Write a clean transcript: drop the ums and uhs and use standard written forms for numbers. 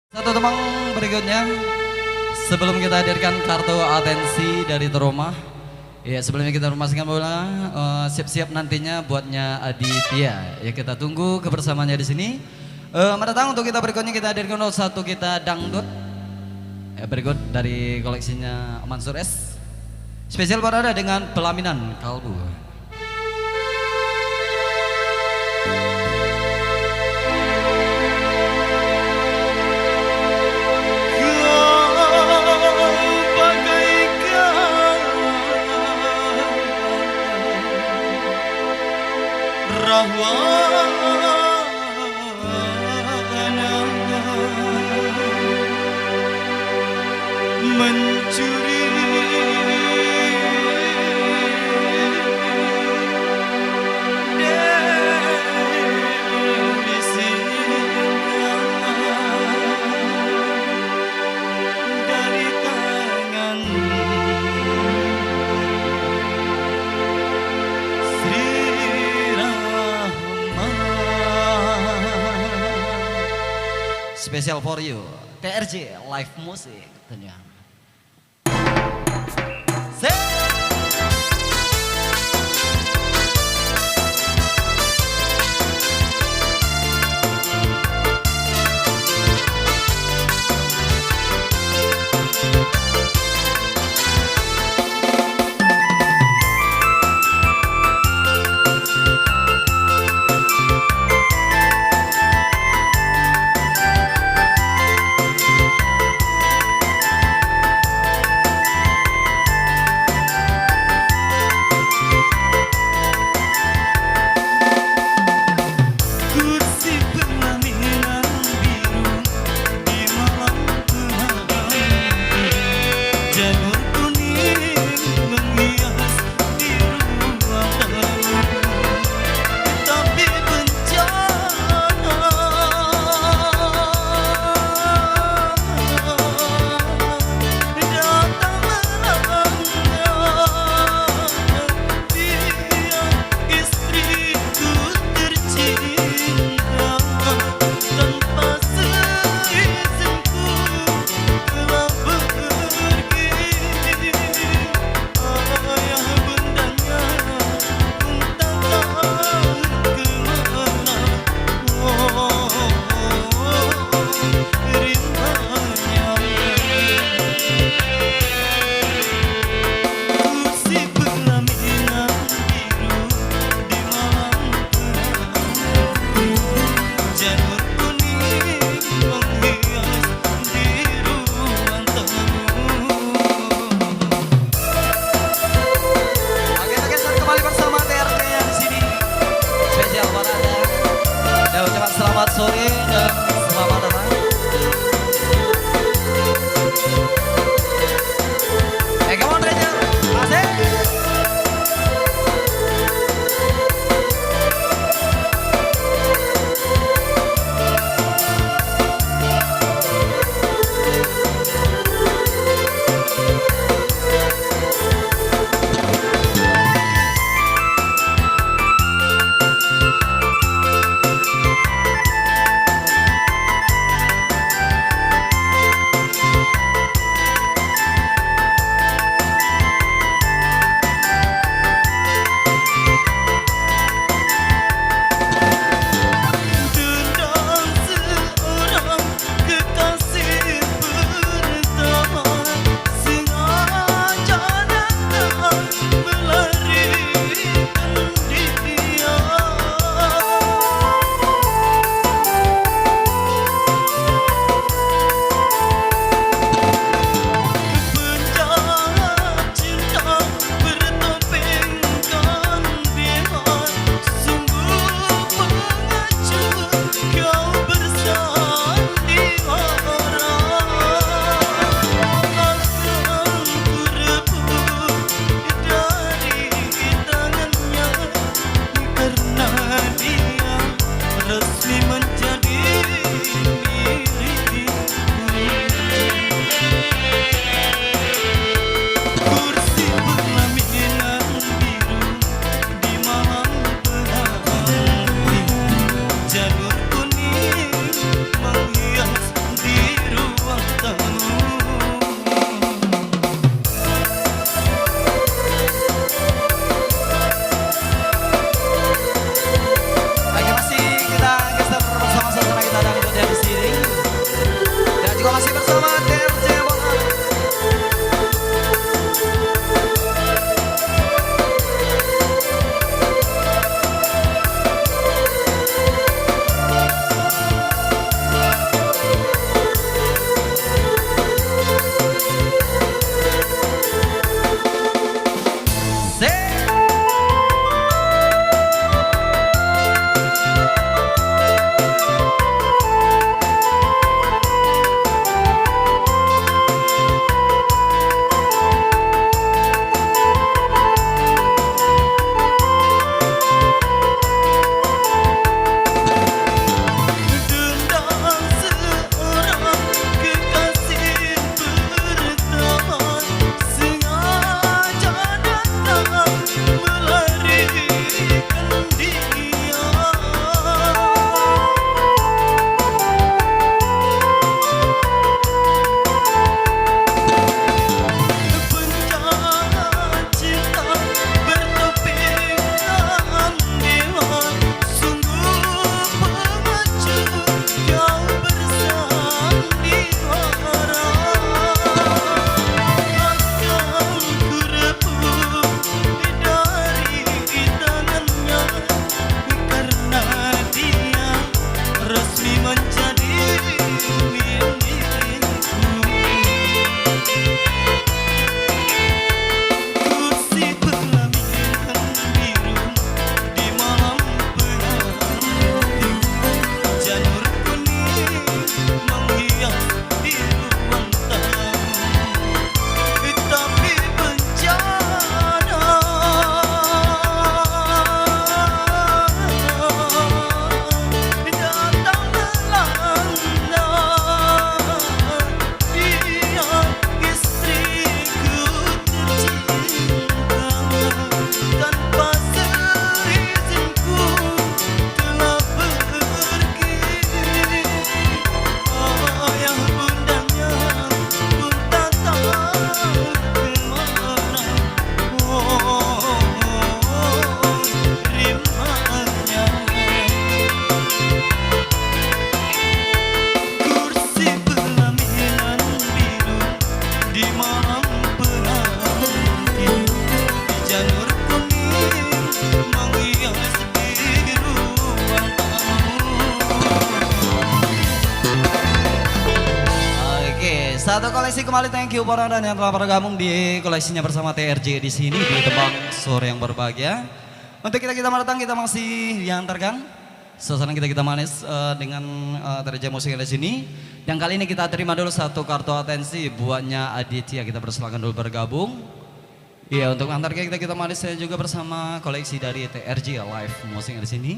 Satu teman berikutnya, sebelum kita hadirkan kartu atensi dari Teroma, ya sebelumnya kita rumaskan bola, siap-siap nantinya buatnya Aditya. Ya kita tunggu kebersamaannya di sini. Mendatang untuk kita berikutnya kita hadirkan satu kita dangdut, ya, berikut dari koleksinya Mansur S. Spesial parada dengan pelaminan kalbu. Mencuri dari singa dari tangan Sri Rahma. Special for you, TRJ Live Music tentunya. bersama TRJ Bola. Satu koleksi kembali, thank you para dan yang telah bergabung di koleksinya bersama TRJ di sini di Tebang sore yang berbahagia. Untuk kita datang kita masih diantarkan suasana kita manis dengan TRJ musik di sini. Yang kali ini kita terima dulu satu kartu atensi buatnya Aditya, kita persilakan dulu bergabung. Iya, untuk antar kita manis saya juga bersama koleksi dari TRJ Live musik di sini.